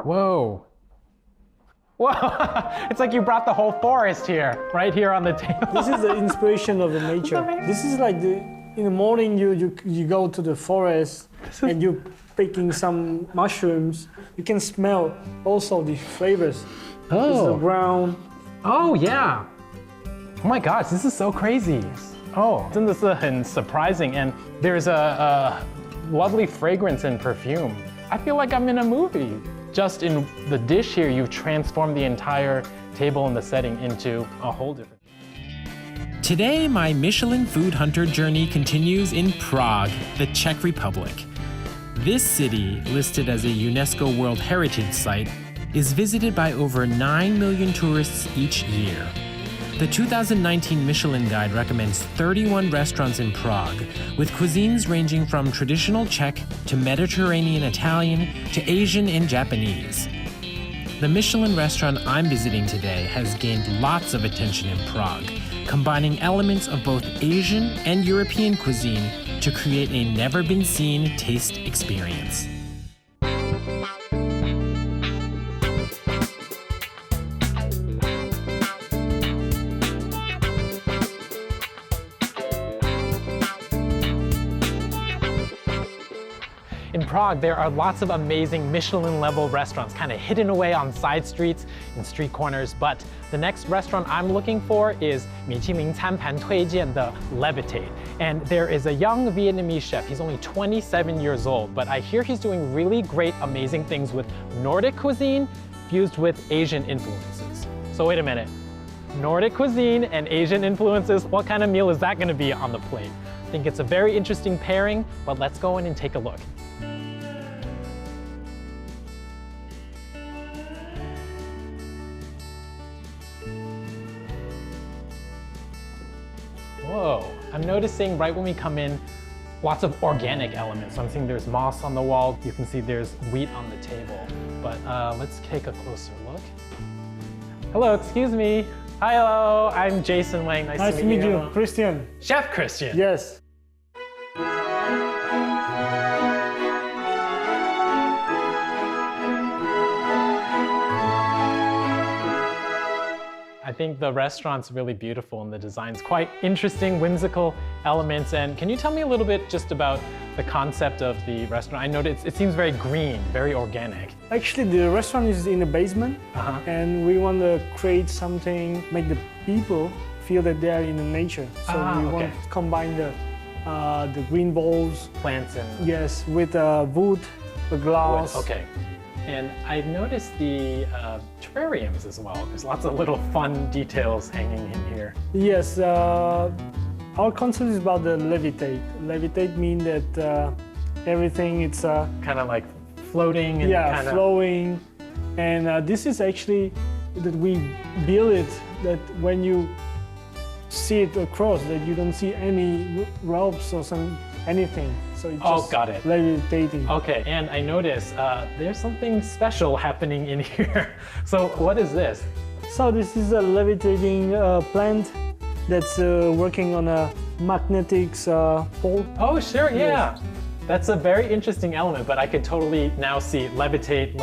Whoa. Whoa, it's like you brought the whole forest here, right here on the table. This is the inspiration of the nature. This is like in the morning you go to the forest and you're picking some mushrooms. You can smell also the flavors. Oh. It's the brown. Oh yeah. Oh my gosh, this is so crazy. Oh, 真的是很 surprising, and there's a lovely fragrance and perfume. I feel like I'm in a movie. Just in the dish here, you've transformed the entire table and the setting into a whole different. Today, my Michelin food hunter journey continues in Prague, the Czech Republic. This city, listed as a UNESCO World Heritage Site, is visited by over 9 million tourists each year. The 2019 Michelin Guide recommends 31 restaurants in Prague, with cuisines ranging from traditional Czech to Mediterranean Italian to Asian and Japanese. The Michelin restaurant I'm visiting today has gained lots of attention in Prague, combining elements of both Asian and European cuisine to create a never-been-seen taste experience. In Prague, there are lots of amazing Michelin-level restaurants, kind of hidden away on side streets and street corners. But the next restaurant I'm looking for is 米其林餐盘推荐的 Levitate. And there is a young Vietnamese chef. He's only 27 years old, but I hear he's doing really great, amazing things with Nordic cuisine fused with Asian influences. So wait a minute. Nordic cuisine and Asian influences, what kind of meal is that going to be on the plate? I think it's a very interesting pairing, but let's go in and take a look. Whoa, I'm noticing right when we come in, lots of organic elements. So I'm seeing there's moss on the wall. You can see there's wheat on the table. But let's take a closer look. Hello, excuse me. Hi, hello, I'm Jason Wang. Nice to meet you, Christian. Chef Christian. Yes. I think the restaurant's really beautiful and the design's quite interesting, whimsical elements. And can you tell me a little bit just about the concept of the restaurant? I noticed it seems very green, very organic. Actually, the restaurant is in the basement, and we want to create something, make the people feel that they are in the nature. So we want to combine the green balls, plants and yes, with wood, the glass. Wood. Okay. And I noticed the terrariums as well. There's lots of little fun details hanging in here. Yes, our concept is about the levitate. Levitate means that everything it's kind of like floating and kind of flowing. And this is actually that we build it that when you see it across, that you don't see any ropes or anything. So it's just got it. levitating. Okay, and I noticed there's something special happening in here. So what is this? So this is a levitating plant that's working on a magnetic pole. Oh, sure, yeah. Yes. That's a very interesting element, but I could totally now see levitate.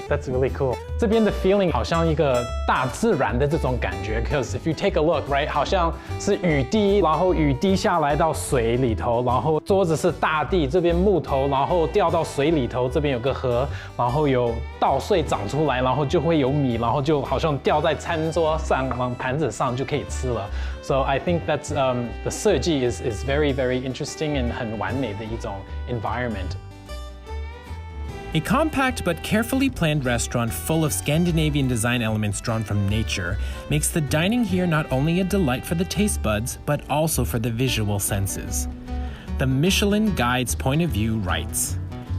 That's really cool. 这边的 feeling 好像一个大自然的这种感觉 because if you take a look, right, 好像是雨滴，然后雨滴下来到水里头，然后桌子是大地，这边木头，然后掉到水里头，这边有个河，然后有稻穗长出来，然后就会有米，然后就好像掉在餐桌上，往盘子上就可以吃了。So I think that's the 设计 is very, very interesting and 很完美的一种 environment. A compact but carefully planned restaurant full of Scandinavian design elements drawn from nature makes the dining here not only a delight for the taste buds, but also for the visual senses. The Michelin Guide's point of view writes,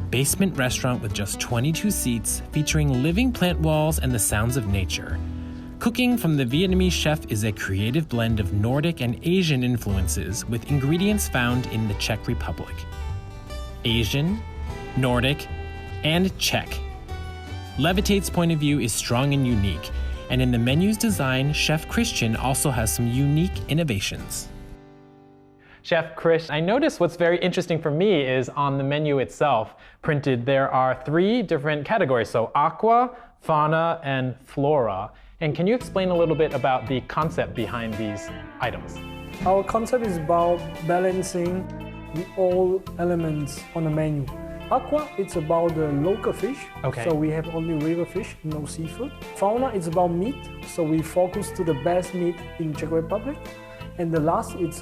basement restaurant with just 22 seats, featuring living plant walls and the sounds of nature. Cooking from the Vietnamese chef is a creative blend of Nordic and Asian influences with ingredients found in the Czech Republic. Asian, Nordic, and Czech. Levitate's point of view is strong and unique, and in the menu's design, Chef Christian also has some unique innovations. Chef Chris. I noticed what's very interesting for me is on the menu itself, printed, there are 3 different categories. So aqua, fauna, and flora. And can you explain a little bit about the concept behind these items? Our concept is about balancing all elements on the menu. Aqua, it's about the local fish. Okay. So we have only river fish, no seafood. Fauna, it's about meat. So we focus to the best meat in Czech Republic. And the last, it's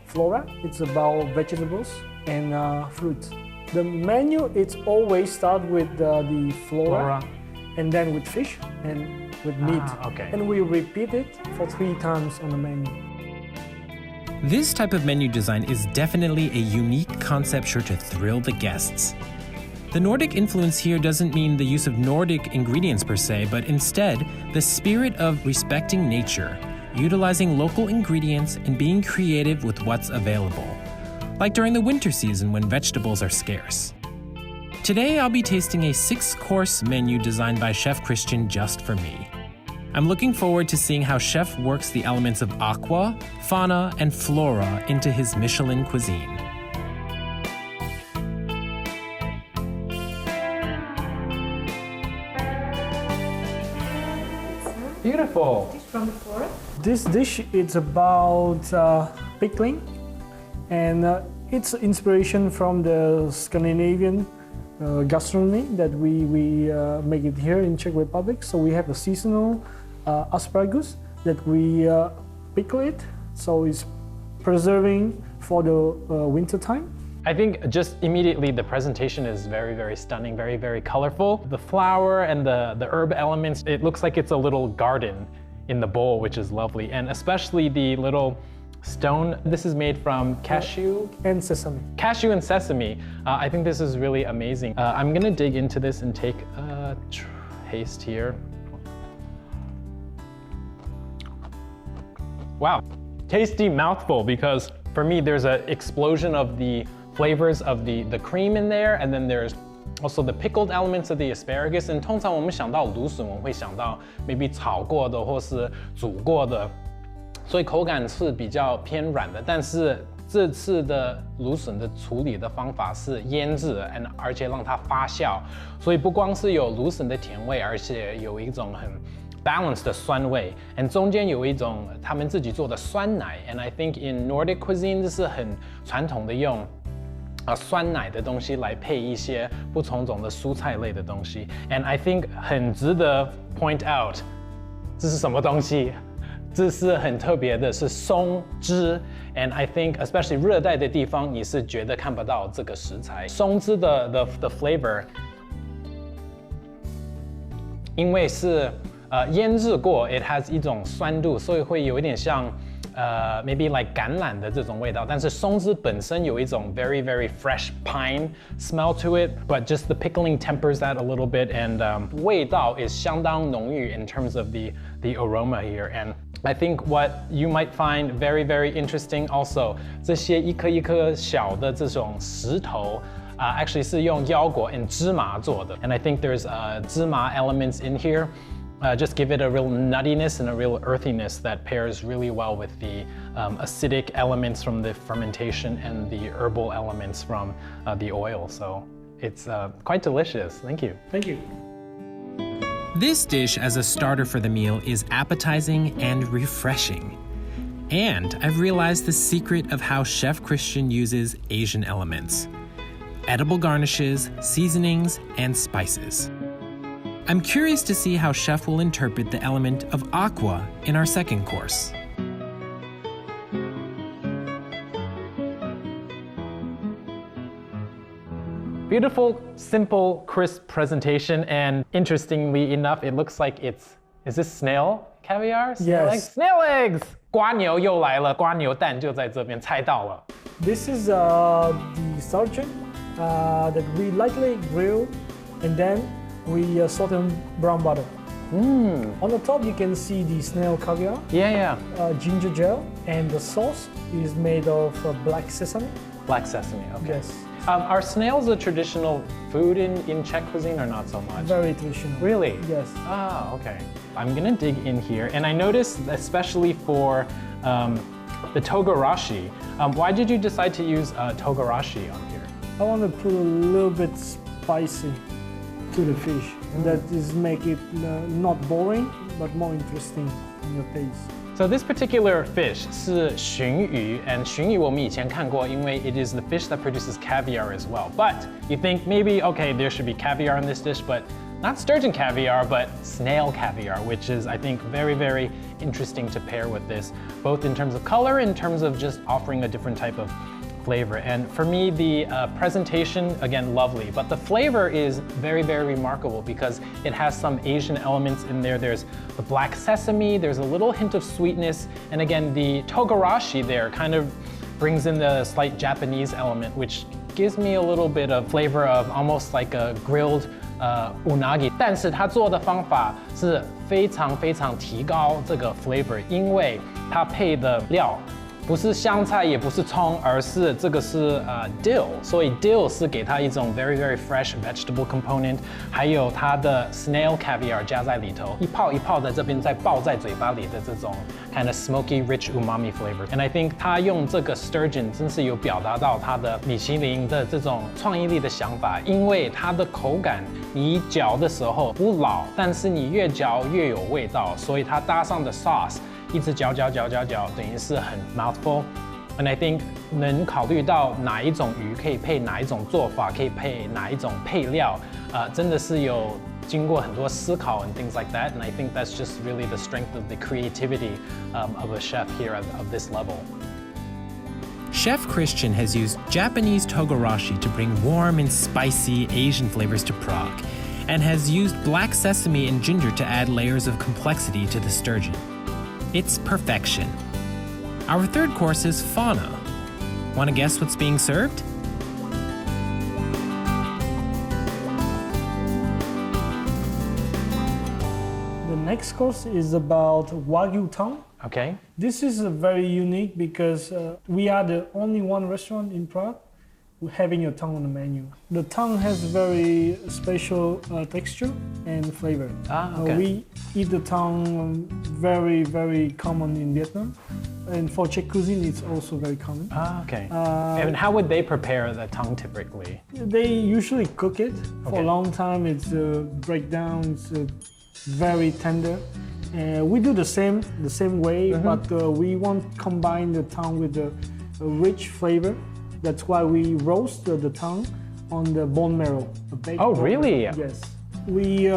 flora. It's about vegetables and fruits. The menu, it's always start with the flora, and then with fish and with meat. Okay. And we repeat it for 3 times on the menu. This type of menu design is definitely a unique concept sure to thrill the guests. The Nordic influence here doesn't mean the use of Nordic ingredients per se, but instead the spirit of respecting nature, utilizing local ingredients and being creative with what's available, like during the winter season when vegetables are scarce. Today I'll be tasting a 6-course menu designed by Chef Christian just for me. I'm looking forward to seeing how Chef works the elements of aqua, fauna, and flora into his Michelin cuisine. Beautiful. Dish from the flora. This dish is about pickling, and it's inspiration from the Scandinavian gastronomy that we make it here in Czech Republic. So we have a seasonal asparagus that we pickle it, so it's preserving for the winter time. I think just immediately the presentation is very, very stunning, very, very colorful. The flower and the herb elements, it looks like it's a little garden in the bowl, which is lovely. And especially the little stone. This is made from cashew and sesame. Cashew and sesame. I think this is really amazing. I'm gonna dig into this and take a taste here. Wow, tasty mouthful, because for me there's an explosion of the flavors of the cream in there, and then there's also the pickled elements of the asparagus. And通常我们想到芦笋，我们会想到 maybe 炒过的或是煮过的，所以口感是比较偏软的。但是这次的芦笋的处理的方法是腌制，而且让它发酵，所以不光是有芦笋的甜味，而且有一种很 balanced 的酸味， and 中间有一种他们自己做的酸奶。 And I think in Nordic cuisine 这是很传统的用酸奶的东西来配一些不同种的蔬菜类的东西。 And I think 很值得 point out 这是什么东西，这是很特别的，是松枝。 And I think especially 热带的地方你是绝对看不到这个食材。松枝的 flavor 因为是腌制过 ，it has 一种酸度，所以会有一点像maybe like 橄榄的这种味道。但是松枝本身有一种 very very fresh pine smell to it, but just the pickling tempers that a little bit, and 味道 is 相当浓郁 in terms of the aroma here. And I think what you might find very very interesting also 这些一颗一颗小的这种石头。 actually 是用腰果 and 芝麻做的， and I think there's 芝麻 elements in here. Just give it a real nuttiness and a real earthiness that pairs really well with the acidic elements from the fermentation and the herbal elements from the oil. So it's quite delicious. Thank you. Thank you. This dish as a starter for the meal is appetizing and refreshing. And I've realized the secret of how Chef Christian uses Asian elements: edible garnishes, seasonings, and spices. I'm curious to see how Chef will interpret the element of aqua in our second course. Beautiful, simple, crisp presentation, and interestingly enough, it looks like is this snail caviar? Snail Yes. eggs? Snail eggs! 瓜牛又来了，瓜牛蛋就在这边，猜到了。 This is the Sturgeon that we lightly grill, and then we saute in brown butter. On the top, you can see the snail caviar, Yeah. ginger gel, and the sauce is made of black sesame. Black sesame, okay. Yes, Are snails a traditional food in Czech cuisine or not so much? very traditional. Really? Yes. Ah, okay. I'm gonna dig in here, and I noticed, especially for the togarashi. Why did you decide to use togarashi on here? I want to put a little bit spicy to the fish. That is make it not boring, but more interesting in your taste. So this particular fish 是鲟鱼 and 鲟鱼我们以前看过，因为 it is the fish that produces caviar as well. But you think maybe, okay, there should be caviar in this dish, but not sturgeon caviar, but snail caviar, which is, I think, very, very interesting to pair with this, both in terms of color, in terms of just offering a different type of flavor. And for me, the presentation, again, lovely, but the flavor is very, very remarkable because it has some Asian elements in there. There's the black sesame, there's a little hint of sweetness, and again, the togarashi there kind of brings in the slight Japanese element, which gives me a little bit of flavor of almost like a grilled unagi. 但是它做的方法是非常非常提高这个 flavor， 因为它配的料不是香菜，也不是葱，而是这个是dill， 所以 dill 是给它一种 very very fresh vegetable component， 还有它的 snail caviar 加在里头，一泡一泡在这边再爆在嘴巴里的这种 kind of smoky rich umami flavor。And I think 它用这个 sturgeon 真是有表达到它的米其林的这种创意力的想法，因为它的口感你嚼的时候不老，但是你越嚼越有味道，所以它搭上的 sauce。一直嚼，等于是很 mouthful。And I think 能考虑到哪一种鱼可以配哪一种做法，可以配哪一种配料，真的是有经过很多思考 and things like that. And I think that's just really the strength of the creativity of a chef here of this level. Chef Christian has used Japanese togarashi to bring warm and spicy Asian flavors to Prague, and has used black sesame and ginger to add layers of complexity to the sturgeon. It's perfection. Our third course is fauna. Want to guess what's being served? The next course is about Wagyu tongue. Okay. This is very unique because we are the only one restaurant in Prague having a tongue on the menu. The tongue has very special texture and flavor. Okay. We eat the tongue very, very common in Vietnam. And for Czech cuisine, it's also very common. Okay. And how would they prepare the tongue typically? They usually cook it for a long time. It's break down. It's very tender. We do the same way, but we want to combine the tongue with a rich flavor. That's why we roast the tongue on the bone marrow. Oh, really? Yes. We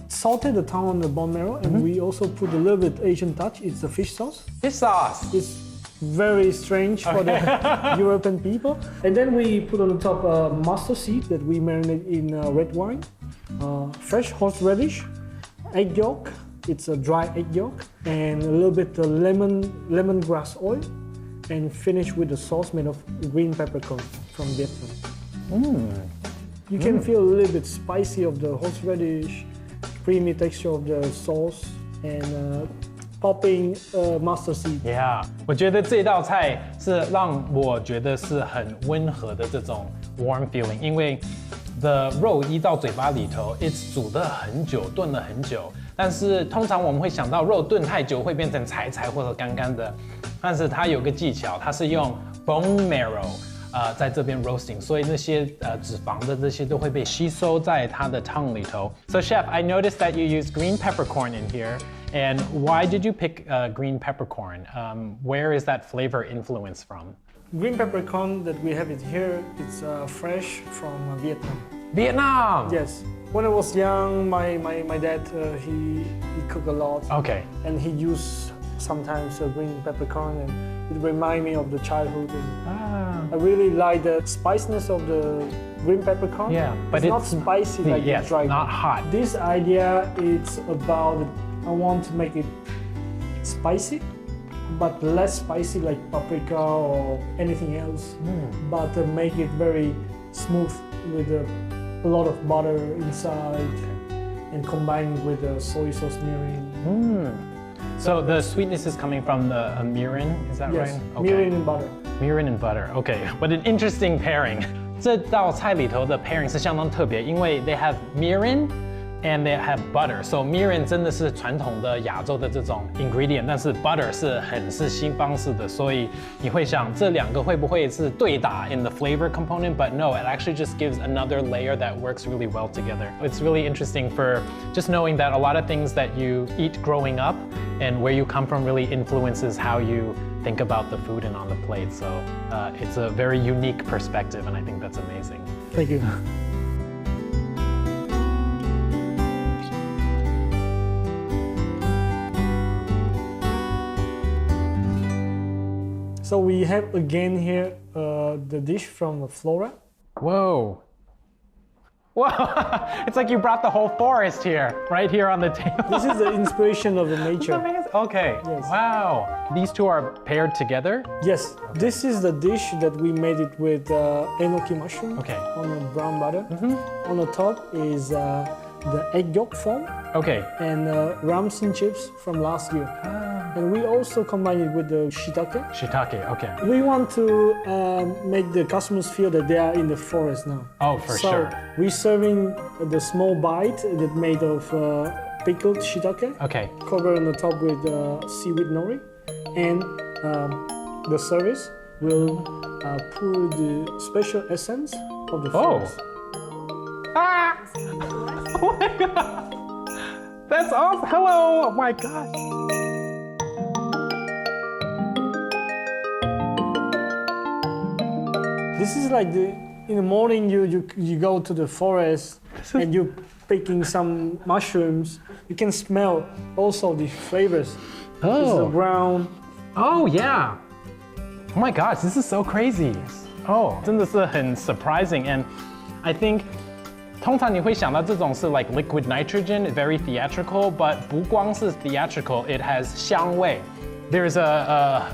salted the tongue on the bone marrow, and we also put a little bit Asian touch. It's the fish sauce. Fish sauce. It's very strange for the European people. And then we put on the top mustard seed that we marinate in red wine, fresh horseradish, egg yolk. It's a dry egg yolk, and a little bit of lemongrass oil, and finish with a sauce made of green peppercorn from Vietnam. You can feel a little bit spicy of the horseradish, creamy texture of the sauce, and popping mustard seed. Yeah， 我觉得这道菜是让我觉得是很温和的这种 warm feeling， 因为 the 肉一到嘴巴里头 ，it's 煮得很久，炖了很久。但是通常我们会想到肉炖太久会变成柴柴或者干干的，但是它有个技巧，它是用 bone marrow 在这边 roasting， 所以那些脂肪的这些都会被吸收在它的 tongue 里头。So chef, I noticed that you use green peppercorn in here, and why did you pick green peppercorn? Where is that flavor influence from? Green peppercorn that we have it here, it's fresh from Vietnam. Vietnam. Yes. When I was young, my dad he cooked a lot. Okay. And he used sometimes green peppercorn, and it reminded me of the childhood. And I really like the spiciness of the green peppercorn. Yeah, but it's not spicy like the dry. Not hot. This idea it's about I want to make it spicy, but less spicy like paprika or anything else. But make it very smooth with a lot of butter inside, and combined with the soy sauce mirin. So the sweetness is coming from the mirin, is that Yes, right? mirin and butter. Mirin and butter. Okay, what an interesting pairing. 这道菜里头的 pairing 是相当特别，因为 they have mirin and they have butter. So mirin 真的是传统的亚洲的这种 ingredient， 但是 butter 是西方式的，所以你会想这两个会不会是对打 in the flavor component? But no, it actually just gives another layer that works really well together. It's really interesting for just knowing that a lot of things that you eat growing up and where you come from really influences how you think about the food and on the plate. So it's a very unique perspective, and I think that's amazing. Thank you. So we have again here the dish from Flora. Whoa. Whoa, it's like you brought the whole forest here, right here on the table. This is the inspiration of the nature. Okay, yes. Wow. These two are paired together? Yes, okay. This is the dish that we made it with enoki mushroom on a brown butter. On the top is the egg yolk foam and ramson chips from last year. And we also combine it with the shiitake. Shiitake, okay. We want to make the customers feel that they are in the forest now. Oh, for sure. So we're serving the small bite that made of pickled shiitake. Covered on the top with seaweed nori. And the service will pour the special essence of the forest. Ah! Oh my god! That's awesome! Hello! Oh my gosh! This is like in the morning you go to the forest and you're picking some mushrooms. You can smell also the flavors. Oh. It's the brown. Oh yeah! Oh my gosh, this is so crazy! Oh, 真的是很 surprising, and I think 通常你会想到这种是 like liquid nitrogen, very theatrical, but 不光是 theatrical, it has 香味. There's a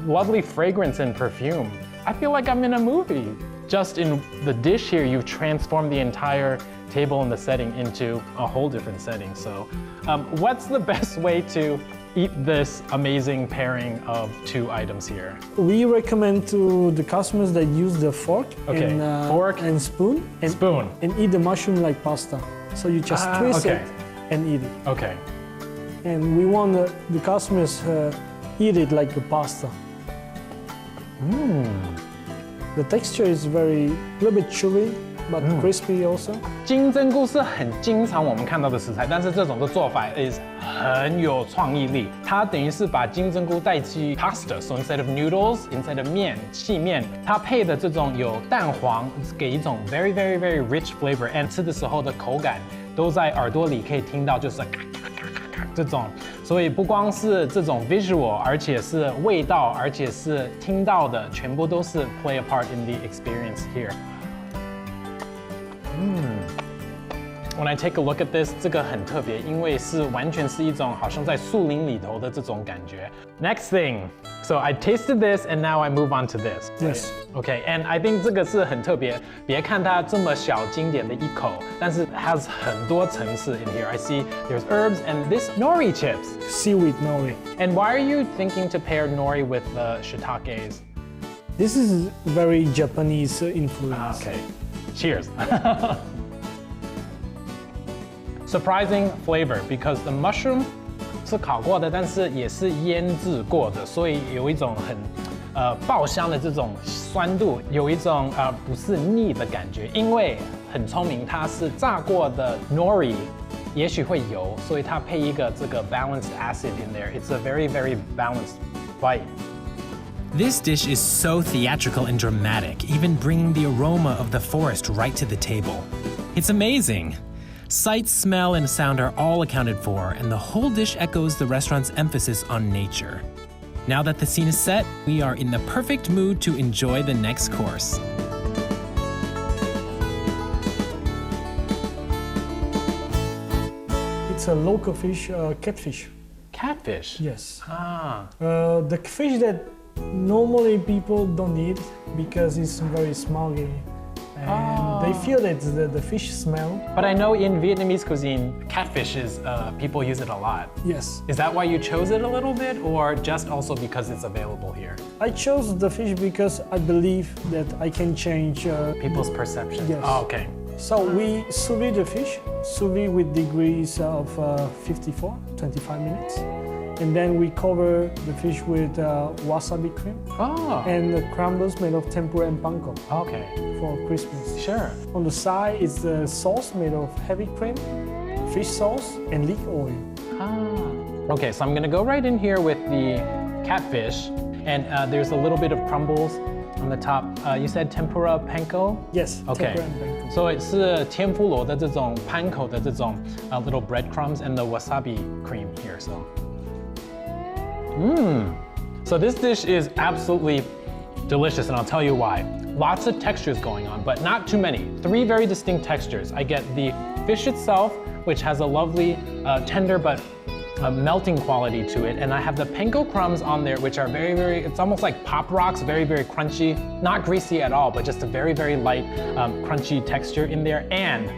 lovely fragrance and perfume. I feel like I'm in a movie. Just in the dish here, you've transformed the entire table and the setting into a whole different setting. So what's the best way to eat this amazing pairing of two items here? We recommend to the customers that use the fork, fork and spoon, and eat the mushroom like pasta. So you just twist it and eat it. Okay. And we want the customers eat it like a pasta. The texture is a little bit chewy, but crispy also. 金针菇是很经常我们看到的食材，但是这种的做法 is 很有创意力。它等于是把金针菇代替 pasta, so instead of noodles, instead of 细面，它配的这种有蛋黄，给一种 very very very rich flavor， and 吃的时候的口感都在耳朵里可以听到，就是这种，所以不光是这种 visual， 而且是味道，而且是听到的，全部都是 play a part in the experience here. When I take a look at this, 这个很特别，因为是完全是一种好像在树林里头的这种感觉。Next thing, so I tasted this and now I move on to this. Yes. Okay, and I think 这个是很特别。别看它这么小经典的一口，但是 has 很多层次 in here. I see there's herbs and this nori chips. Seaweed nori. And why are you thinking to pair nori with the shiitakes? This is very Japanese influence. Okay, cheers. Surprising flavor because the mushroom 是烤过的，但是也是腌制过的，所以有一种很爆香的这种酸度，有一种不是腻的感觉。因为很聪明，它是炸过的 nori， 也许会油，所以它配一个这个 balanced acid in there. It's a very very balanced bite. This dish is so theatrical and dramatic, even bringing the aroma of the forest right to the table. It's amazing. Sight, smell, and sound are all accounted for, and the whole dish echoes the restaurant's emphasis on nature. Now that the scene is set, we are in the perfect mood to enjoy the next course. It's a local fish, catfish. Catfish? Yes. Ah. The fish that normally people don't eat because it's very smoggy. And they feel that the fish smell. But I know in Vietnamese cuisine, catfish is, people use it a lot. Yes. Is that why you chose it a little bit, or just also because it's available here? I chose the fish because I believe that I can change People's perception. Yes. Oh, okay. So we sous vide the fish, sous vide with degrees of 54, 25 minutes. And then we cover the fish with wasabi cream and the crumbles made of tempura and panko. Okay. For Christmas. Sure. On the side is the sauce made of heavy cream, fish sauce, and leek oil. Okay, so I'm gonna go right in here with the catfish, and there's a little bit of crumbles on the top. You said tempura panko? Yes, okay. tempura and panko. So it's 天妇罗的这种 panko 的这种 little breadcrumbs and the wasabi cream here. So this dish is absolutely delicious, and I'll tell you why. Lots of textures going on, but not too many. 3 very distinct textures. I get the fish itself, which has a lovely tender but melting quality to it, and I have the panko crumbs on there, which are very, very, it's almost like Pop Rocks, very, very crunchy, not greasy at all, but just a very, very light, crunchy texture in there. And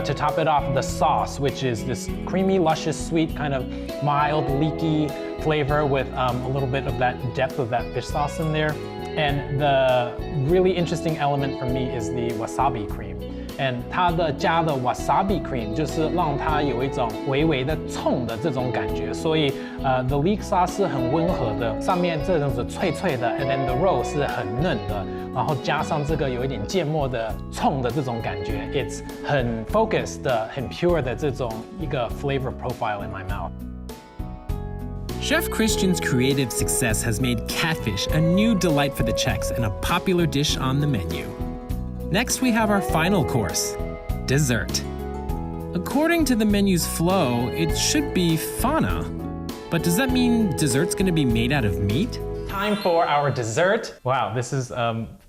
to top it off, the sauce, which is this creamy, luscious, sweet, kind of mild, leaky flavor with a little bit of that depth of that fish sauce in there. And the really interesting element for me is the wasabi cream. And 它的加的 wasabi cream 就是让它有一种微微的冲的这种感觉，所以the leek sauce 是很温和的，上面这种是脆脆的 ，and then the roll 是很嫩的，然后加上这个有一点芥末的冲的这种感觉 ，it's 很 focused 的、很 pure 的这种一个 flavor profile in my mouth. Chef Christian's creative success has made catfish a new delight for the Czechs and a popular dish on the menu. Next, we have our final course, dessert. According to the menu's flow, it should be fauna. But does that mean dessert's gonna be made out of meat? Time for our dessert. Wow, this is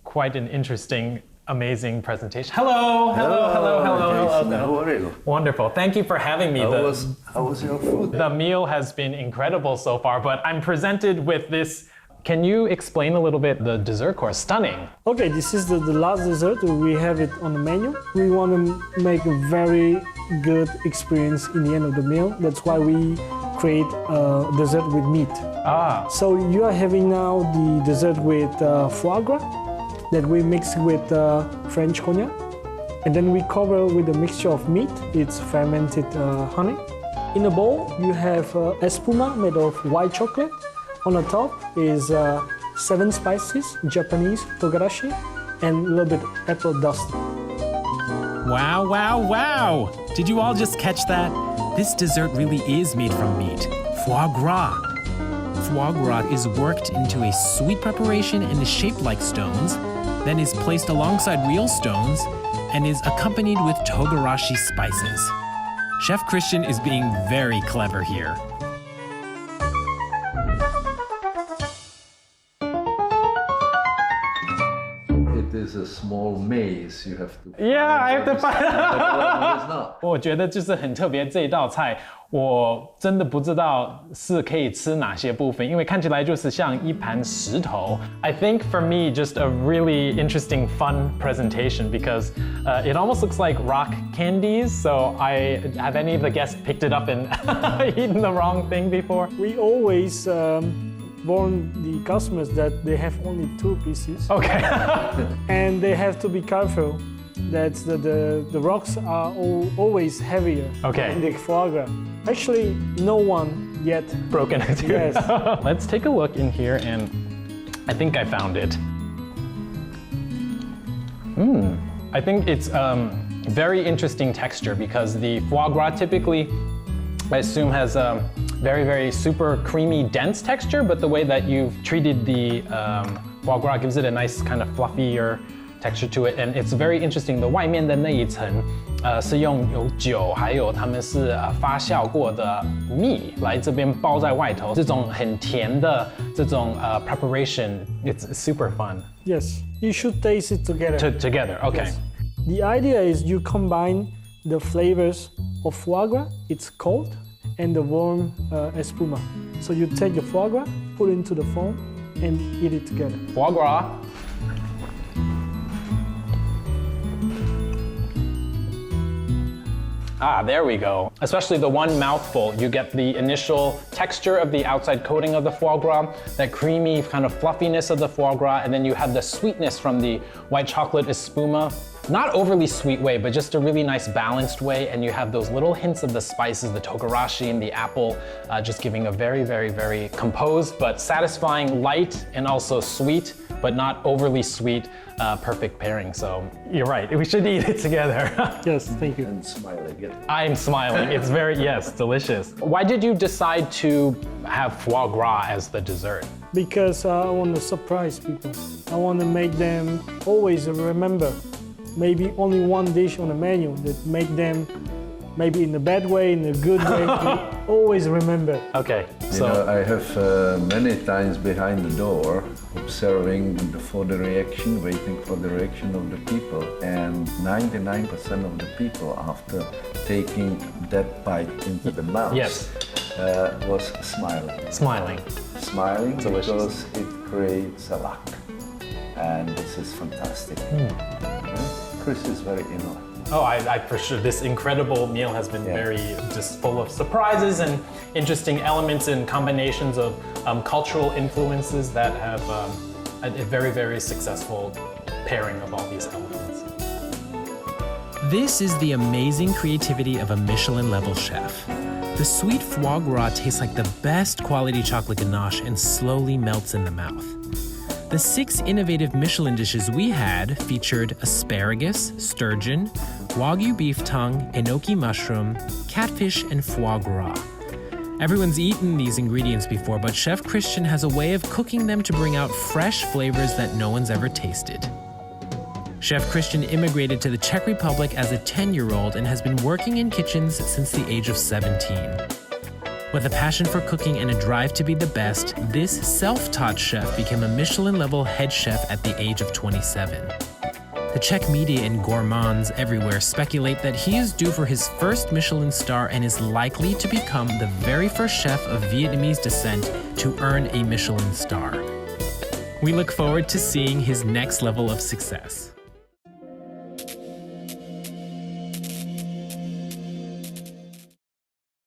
quite an interesting, amazing presentation. Hello. How are you? Wonderful. Thank you for having me. How was your food? The meal has been incredible so far, but I'm presented with this. Can you explain a little bit the dessert course? Stunning. Okay, this is the last dessert. We have it on the menu. We want to make a very good experience in the end of the meal. That's why we create a dessert with meat. So you are having now the dessert with foie gras that we mix with French cognac. And then we cover with a mixture of meat. It's fermented honey. In a bowl, you have espuma made of white chocolate. On the top is 7 spices, Japanese togarashi, and a little bit apple dust. Wow, wow, wow! Did you all just catch that? This dessert really is made from meat, foie gras. Foie gras is worked into a sweet preparation and is shaped like stones, then is placed alongside real stones, and is accompanied with togarashi spices. Chef Christian is being very clever here. It is a small maze you have to. Yeah, I have to find. It's not. 我觉得就是很特别这一道菜，我真的不知道是可以吃哪些部分，因为看起来就是像一盘石头。I think for me, just a really interesting, fun presentation because it almost looks like rock candies. So have any of the guests picked it up and eaten the wrong thing before? We always warn the customers that they have only 2 pieces. Okay. And they have to be careful that the rocks are always heavier Okay. than the foie gras. Actually, no one yet. Broken into. Yes. Let's take a look in here, and I think I found it. I think it's very interesting texture because the foie gras typically, I assume, has a very, very super creamy, dense texture, but the way that you've treated the foie gras gives it a nice kind of fluffier texture to it, and it's very interesting. 的外面的那一层，是用有酒，还有他们是发酵过的蜜来这边包在外头，这种很甜的这种preparation, it's super fun. Yes, you should taste it together. Together, okay. Yes. The idea is you combine the flavors of foie gras, it's cold, and the warm espuma. So you take the foie gras, put it into the foam, and eat it together. Foie gras. There we go. Especially the one mouthful, you get the initial texture of the outside coating of the foie gras, that creamy kind of fluffiness of the foie gras, and then you have the sweetness from the white chocolate espuma. not overly sweet way, but just a really nice balanced way. And you have those little hints of the spices, the togarashi and the apple, just giving a very, very, very composed but satisfying, light and also sweet, but not overly sweet, perfect pairing. So you're right, we should eat it together. Yes, thank you. And smile again. I'm smiling, it's very, yes, delicious. Why did you decide to have foie gras as the dessert? Because I want to surprise people. I want to make them always remember maybe only one dish on the menu that make them, maybe in a bad way, in a good way, always remember. Okay, You know, I have many times behind the door observing for the reaction, waiting for the reaction of the people, and 99% of the people after taking that bite into the mouth yes, was smiling. smiling. Because Delicious. it creates a luck, and this is fantastic. Chris is very innovative. Oh, I for sure. This incredible meal has been very just full of surprises and interesting elements and combinations of cultural influences that have a very, very successful pairing of all these elements. This is the amazing creativity of a Michelin level chef. The sweet foie gras tastes like the best quality chocolate ganache and slowly melts in the mouth. The 6 innovative Michelin dishes we had featured asparagus, sturgeon, Wagyu beef tongue, enoki mushroom, catfish, and foie gras. Everyone's eaten these ingredients before, but Chef Christian has a way of cooking them to bring out fresh flavors that no one's ever tasted. Chef Christian immigrated to the Czech Republic as a 10-year-old and has been working in kitchens since the age of 17. With a passion for cooking and a drive to be the best, this self-taught chef became a Michelin-level head chef at the age of 27. The Czech media and gourmands everywhere speculate that he is due for his first Michelin star and is likely to become the very first chef of Vietnamese descent to earn a Michelin star. We look forward to seeing his next level of success.